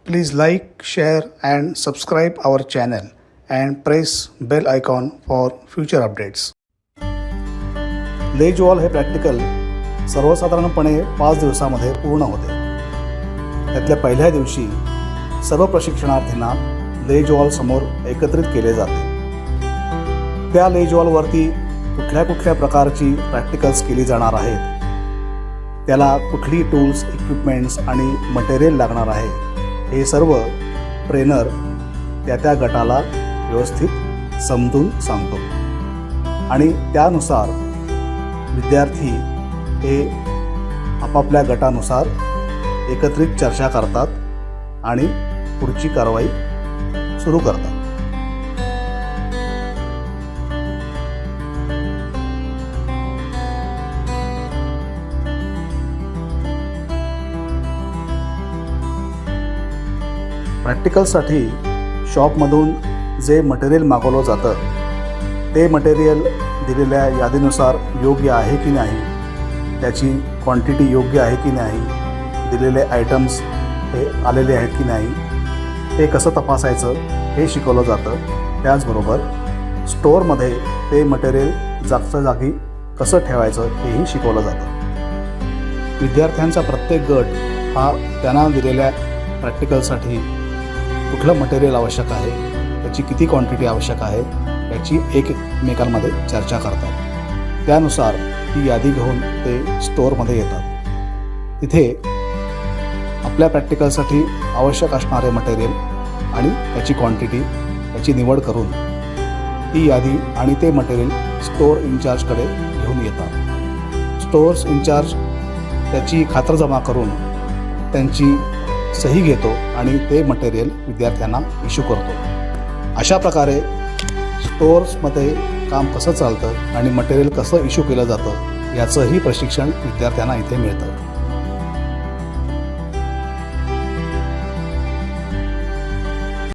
Please like, share and subscribe our channel and press bell icon for future updates. लेज वॉल हे practical सर्वसाधारणपणे 5 दिवसामध्ये पूर्ण होते. त्यातल्या पहिल्या दिवशी सर्व प्रशिक्षणार्थींना लेज वॉल समोर एकत्रित केले जाते. त्या लेज वॉलवरती कुठल्या प्रकारची प्रॅक्टिकल्स केली जाणार आहेत, त्याला कुठली टूल्स, इक्विपमेंट्स आणि मटेरियल लागणार आहे, हे सर्व ट्रेनर त्या गटाला व्यवस्थित समजून सांगतो आणि त्यानुसार विद्यार्थी हे आपापल्या गटानुसार एकत्रित चर्चा करतात आणि पुढची कारवाई सुरू करतात. प्रॅक्टिकलसाठी शॉपमधून जे मटेरियल मागवलं जातं ते मटेरियल दिलेल्या यादीनुसार योग्य आहे की नाही, त्याची क्वांटिटी योग्य आहे की नाही, दिलेले आयटम्स हे आलेले आहेत की नाही, ते कसं तपासायचं हे शिकवलं जातं. त्याचबरोबर स्टोअरमध्ये ते मटेरियल जागच्या जागी कसं ठेवायचं हेही शिकवलं जातं. विद्यार्थ्यांचा प्रत्येक गट हा त्यांना दिलेल्या प्रॅक्टिकलसाठी कुठलं मटेरियल आवश्यक आहे, त्याची किती क्वांटिटी आवश्यक आहे याची एकमेकांमध्ये चर्चा करतात. त्यानुसार ही यादी घेऊन ते स्टोअरमध्ये येतात. तिथे आपल्या प्रॅक्टिकलसाठी आवश्यक असणारे मटेरियल आणि त्याची क्वांटिटी याची निवड करून ती यादी आणि ते मटेरियल स्टोअर इन्चार्जकडे घेऊन येतात. स्टोअर्स इन्चार्ज त्याची खातरजमा करून त्यांची सही घेतो आणि ते मटेरियल विद्यार्थ्यांना इश्यू करतो. अशा प्रकारे स्टोअर्समध्ये काम कसं चालतं आणि मटेरियल कसं इश्यू केलं जातं याचंही प्रशिक्षण विद्यार्थ्यांना इथे मिळतं.